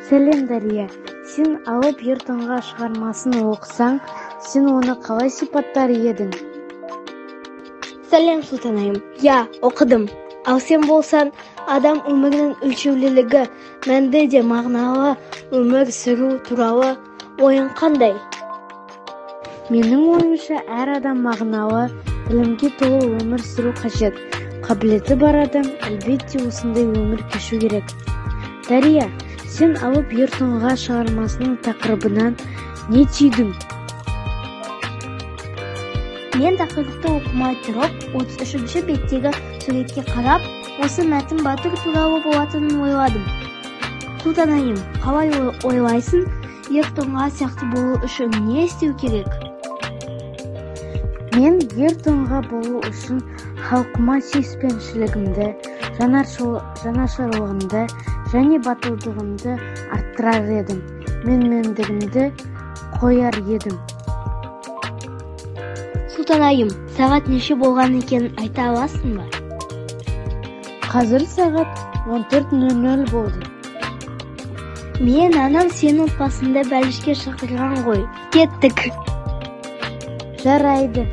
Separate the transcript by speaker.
Speaker 1: Сәлем, Дария. Сен алып ертаңға шығармасын оқысаң, сен оны қалай сипаттар едің?
Speaker 2: Сәлем, Сұлтанайым. Я, оқыдым. Ал сен болсан, адам өмірінің өлшеулілігі, мәнді де мағыналы өмір сүру туралы ойың қандай?
Speaker 1: Менің ойымша, әр адам мағыналы, білімге толы өмір сүру қажет. Қабілеті бар адам әлбетте осындай өмір кешу керек. Дария, сен алып ертаңға шығармасының тақырыбынан не түйдің?
Speaker 2: Мен тақырыпты оқымай тұрып, 33-ші беттегі суретке қарап, осы мәтін батыр туралы болатынын ойладым. Сұлтанайым, қалай ойлайсың, ертаңға сияқты болу үшін не істеу керек?
Speaker 1: Мен ертаңға болу үшін халқыма сүйіспеншілігімді, жанашырлығымды және батылдығымды арттырар едім. Менмендігімді қояр едім.
Speaker 2: Сұлтанайым, сағат неше болған екенін айта аласың ба?
Speaker 1: Қазір сағат 14:00 болды.
Speaker 2: Мен анам сен отбасында бәлішке шақырған ғой. Кеттік.
Speaker 1: Жарайды.